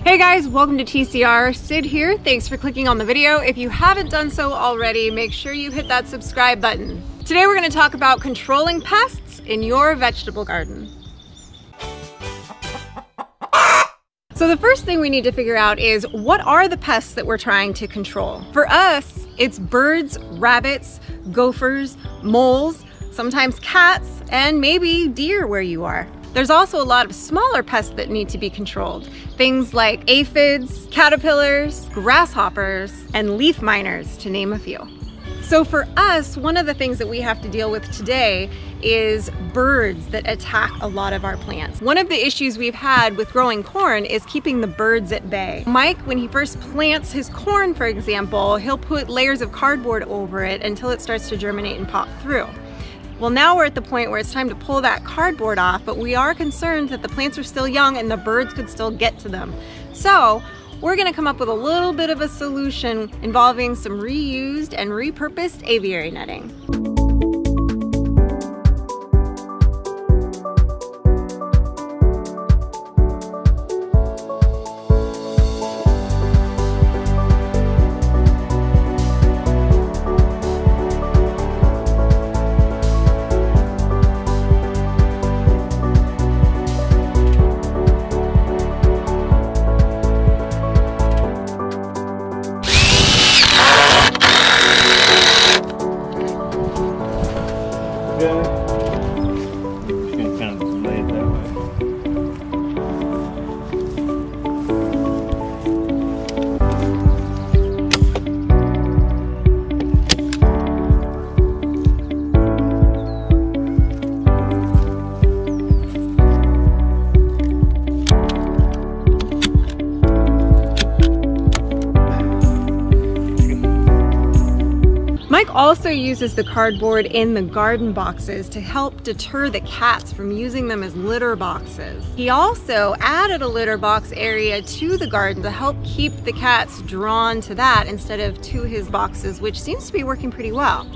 Hey guys, welcome to TCR. Sid here. Thanks for clicking on the video. If you haven't done so already, make sure you hit that subscribe button. Today we're going to talk about controlling pests in your vegetable garden. So the first thing we need to figure out is, what are the pests that we're trying to control? For us, it's birds, rabbits, gophers, moles, sometimes cats, and maybe deer where you are. There's also a lot of smaller pests that need to be controlled. Things like aphids, caterpillars, grasshoppers, and leaf miners, to name a few. So for us, one of the things that we have to deal with today is birds that attack a lot of our plants. One of the issues we've had with growing corn is keeping the birds at bay. Mike, when he first plants his corn, for example, he'll put layers of cardboard over it until it starts to germinate and pop through. Well, now we're at the point where it's time to pull that cardboard off, but we are concerned that the plants are still young and the birds could still get to them. So we're gonna come up with a little bit of a solution involving some reused and repurposed aviary netting. Mike also uses the cardboard in the garden boxes to help deter the cats from using them as litter boxes. He also added a litter box area to the garden to help keep the cats drawn to that instead of to his boxes, which seems to be working pretty well.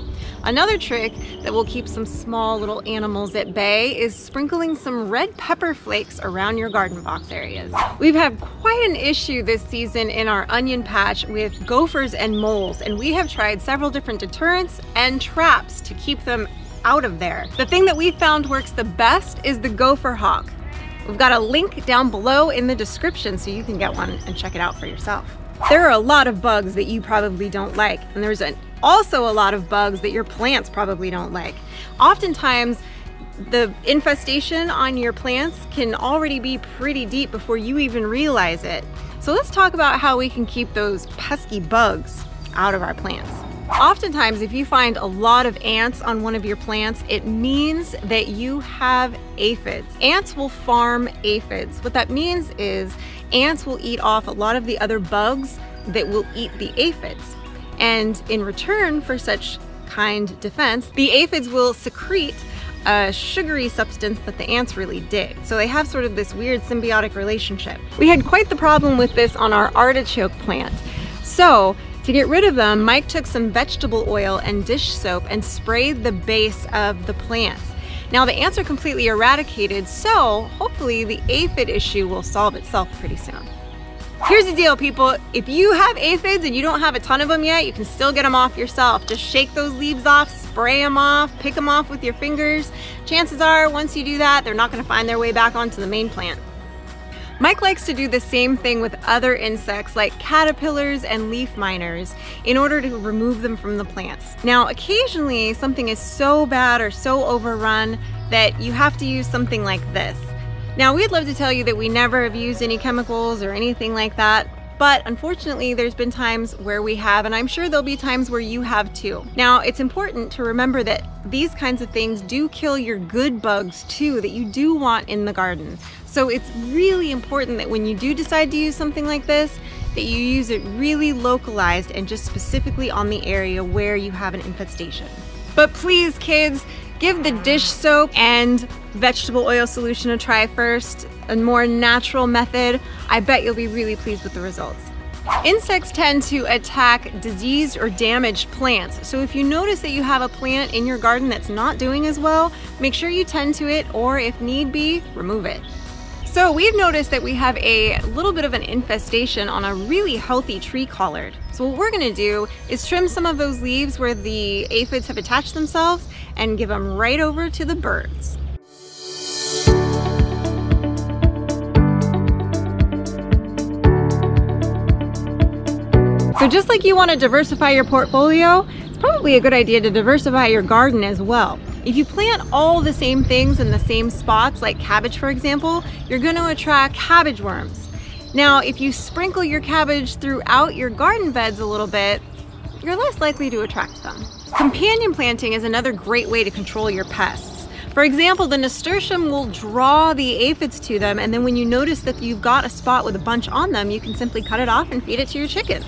Another trick that will keep some small little animals at bay is sprinkling some red pepper flakes around your garden box areas. We've had quite an issue this season in our onion patch with gophers and moles, and we have tried several different deterrents and traps to keep them out of there. The thing that we found works the best is the gopher hawk. We've got a link down below in the description so you can get one and check it out for yourself. There are a lot of bugs that you probably don't like, and there's also a lot of bugs that your plants probably don't like. Oftentimes, the infestation on your plants can already be pretty deep before you even realize it. So let's talk about how we can keep those pesky bugs out of our plants. Oftentimes, if you find a lot of ants on one of your plants, it means that you have aphids. Ants will farm aphids. What that means is ants will eat off a lot of the other bugs that will eat the aphids. And in return for such kind defense, the aphids will secrete a sugary substance that the ants really dig. So they have sort of this weird symbiotic relationship. We had quite the problem with this on our artichoke plant. So to get rid of them, Mike took some vegetable oil and dish soap and sprayed the base of the plants. Now the ants are completely eradicated, so hopefully the aphid issue will solve itself pretty soon. Here's the deal, people. If you have aphids and you don't have a ton of them yet, you can still get them off yourself. Just shake those leaves off, spray them off, pick them off with your fingers. Chances are, once you do that, they're not going to find their way back onto the main plant. Mike likes to do the same thing with other insects like caterpillars and leaf miners in order to remove them from the plants. Now, occasionally something is so bad or so overrun that you have to use something like this. Now, we'd love to tell you that we never have used any chemicals or anything like that, but unfortunately there's been times where we have, and I'm sure there'll be times where you have too. Now, it's important to remember that these kinds of things do kill your good bugs too, that you do want in the garden. So it's really important that when you do decide to use something like this, that you use it really localized and just specifically on the area where you have an infestation. But please, kids, give the dish soap and vegetable oil solution a try first, a more natural method. I bet you'll be really pleased with the results. Insects tend to attack diseased or damaged plants, so if you notice that you have a plant in your garden that's not doing as well, make sure you tend to it, or if need be, remove it. So we've noticed that we have a little bit of an infestation on a really healthy tree collard. So what we're gonna do is trim some of those leaves where the aphids have attached themselves and give them right over to the birds. So just like you want to diversify your portfolio, it's probably a good idea to diversify your garden as well. If you plant all the same things in the same spots, like cabbage for example, you're going to attract cabbage worms. Now, if you sprinkle your cabbage throughout your garden beds a little bit, you're less likely to attract them. Companion planting is another great way to control your pests. For example, the nasturtium will draw the aphids to them, and then when you notice that you've got a spot with a bunch on them, you can simply cut it off and feed it to your chickens.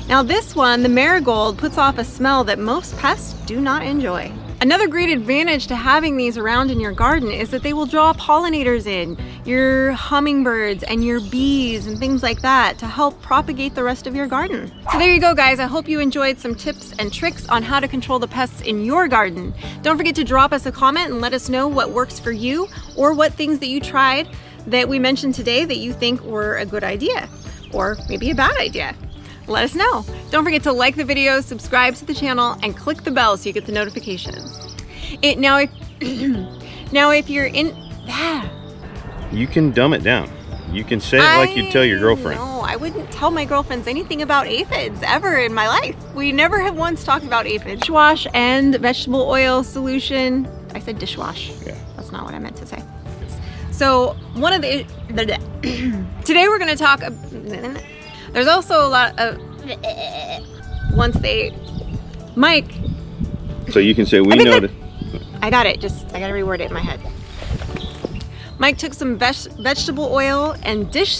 Now this one, the marigold, puts off a smell that most pests do not enjoy. Another great advantage to having these around in your garden is that they will draw pollinators in, your hummingbirds and your bees and things like that, to help propagate the rest of your garden. So there you go guys, I hope you enjoyed some tips and tricks on how to control the pests in your garden. Don't forget to drop us a comment and let us know what works for you, or what things that you tried that we mentioned today that you think were a good idea, or maybe a bad idea. Let us know. Don't forget to like the video, subscribe to the channel, and click the bell so you get the notifications. Now if you're in... You can dumb it down. You can say it like you'd tell your girlfriend. No, I wouldn't tell my girlfriends anything about aphids ever in my life. We never have once talked about aphids. Dishwash and vegetable oil solution. I said dishwash. Yeah. That's not what I meant to say. So one of the... Today we're going to talk... There's also a lot of once they Mike. So you can say we know. I got it. Just I gotta reword it in my head. Mike took some vegetable oil and dish